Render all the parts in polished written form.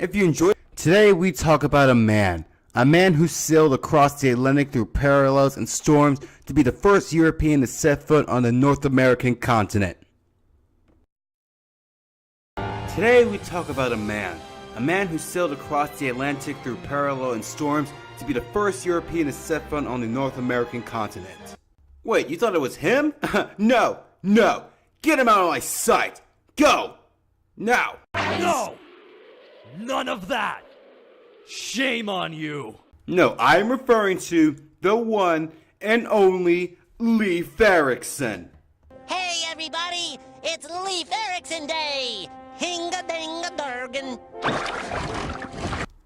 If you enjoyed, today we talk about a man who sailed across the Atlantic through parallels and storms to be the first European to set foot on the North American continent. Today we talk about a man who sailed across the Atlantic through parallel and storms to be the first European to set foot on the North American continent. Wait, you thought it was him? No! Get him out of my sight! Go! Now! No! None of that! Shame on you! No, I'm referring to the one and only Leif Erikson. Hey everybody, it's Leif Erikson Day! Hinga Dinga Durgan.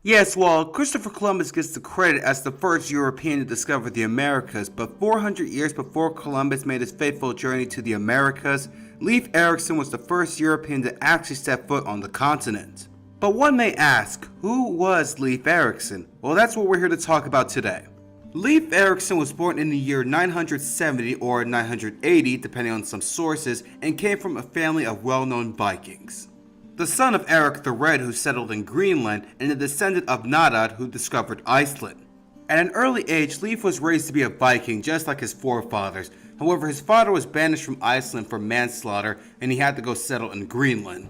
Yes, well, Christopher Columbus gets the credit as the first European to discover the Americas, but 400 years before Columbus made his fateful journey to the Americas, Leif Erikson was the first European to actually step foot on the continent. But one may ask, who was Leif Erikson? Well, that's what we're here to talk about today. Leif Erikson was born in the year 970 or 980, depending on some sources, and came from a family of well-known Vikings. The son of Eric the Red, who settled in Greenland, and a descendant of Nadad, who discovered Iceland. At an early age, Leif was raised to be a Viking just like his forefathers. However, his father was banished from Iceland for manslaughter, and he had to go settle in Greenland.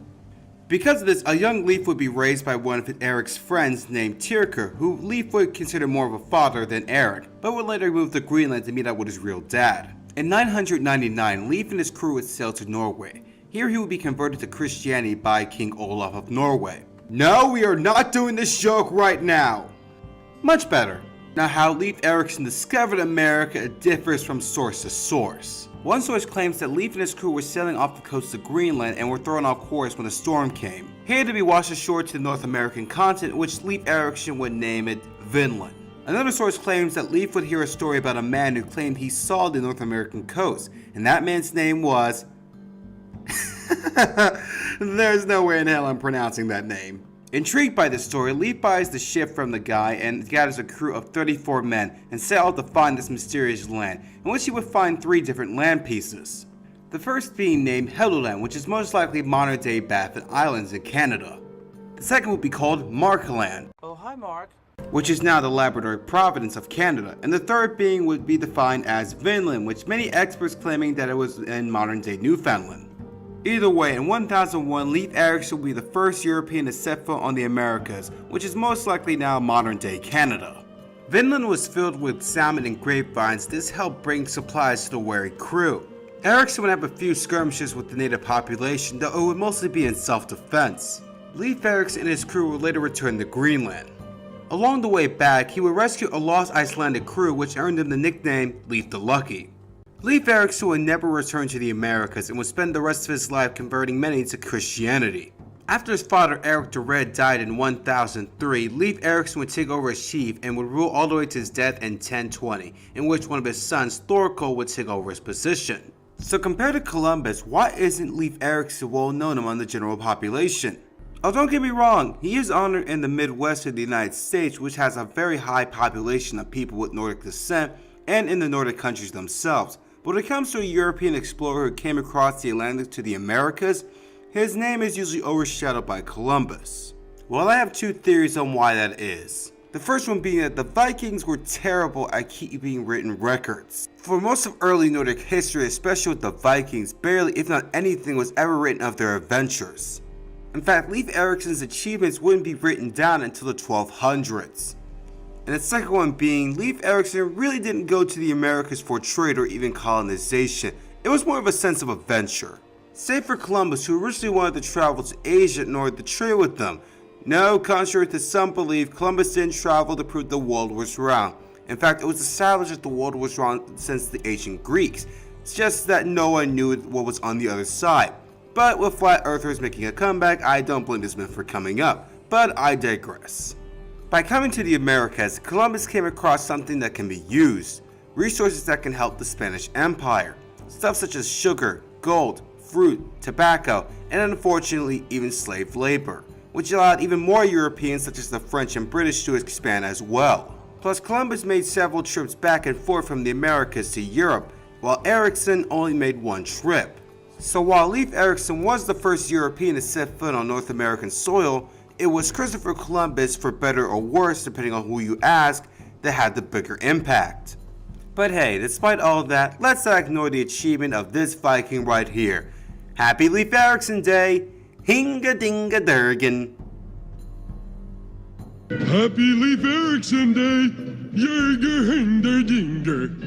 Because of this, a young Leif would be raised by one of Eric's friends named Tyrker, who Leif would consider more of a father than Eric, but would later move to Greenland to meet up with his real dad. In 999, Leif and his crew would sail to Norway. Here he would be converted to Christianity by King Olaf of Norway. No, we are not doing this joke right now! Much better. Now, how Leif Erikson discovered America differs from source to source. One source claims that Leif and his crew were sailing off the coast of Greenland and were thrown off course when a storm came. He had to be washed ashore to the North American continent, which Leif Erikson would name it Vinland. Another source claims that Leif would hear a story about a man who claimed he saw the North American coast, and that man's name was... There's no way in hell I'm pronouncing that name. Intrigued by this story, Leif buys the ship from the guy and gathers a crew of 34 men and set out to find this mysterious land, in which he would find 3 different land pieces. The first being named Helluland, which is most likely modern-day Baffin Islands in Canada. The second would be called Markland. Oh, hi Mark. Which is now the Labrador province of Canada, and the third being would be defined as Vinland, which many experts claiming that it was in modern-day Newfoundland. Either way, in 1001, Leif Erikson will be the first European to set foot on the Americas, which is most likely now modern-day Canada. Vinland was filled with salmon and grapevines. This helped bring supplies to the wary crew. Erikson would have a few skirmishes with the native population, though it would mostly be in self-defense. Leif Erikson and his crew would later return to Greenland. Along the way back, he would rescue a lost Icelandic crew, which earned him the nickname Leif the Lucky. Leif Erikson would never return to the Americas and would spend the rest of his life converting many to Christianity. After his father Eric the Red died in 1003, Leif Erikson would take over as chief and would rule all the way to his death in 1020, in which one of his sons, Thorkel, would take over his position. So compared to Columbus, why isn't Leif Erikson well known among the general population? Oh, don't get me wrong, he is honored in the Midwest of the United States, which has a very high population of people with Nordic descent, and in the Nordic countries themselves. But when it comes to a European explorer who came across the Atlantic to the Americas, his name is usually overshadowed by Columbus. Well, I have 2 theories on why that is. The first one being that the Vikings were terrible at keeping written records. For most of early Nordic history, especially with the Vikings, barely if not anything was ever written of their adventures. In fact, Leif Erikson's achievements wouldn't be written down until the 1200s. And the second one being, Leif Erikson really didn't go to the Americas for trade or even colonization. It was more of a sense of adventure. Save for Columbus, who originally wanted to travel to Asia in order to trade with them. No, contrary to some belief, Columbus didn't travel to prove the world was round. In fact, it was established that the world was round since the ancient Greeks. It's just that no one knew what was on the other side. But with flat earthers making a comeback, I don't blame this myth for coming up. But I digress. By coming to the Americas, Columbus came across something that can be used. Resources that can help the Spanish Empire. Stuff such as sugar, gold, fruit, tobacco, and unfortunately even slave labor, which allowed even more Europeans such as the French and British to expand as well. Plus, Columbus made several trips back and forth from the Americas to Europe, while Erikson only made one trip. So while Leif Erikson was the first European to set foot on North American soil, it was Christopher Columbus, for better or worse depending on who you ask, that had the bigger impact. But hey, despite all that, let's not ignore the achievement of this Viking right here. Happy Leif Erikson Day! Hinga Dinga Durgan! Happy Leif Erikson Day! Jäger Hinga Dinga!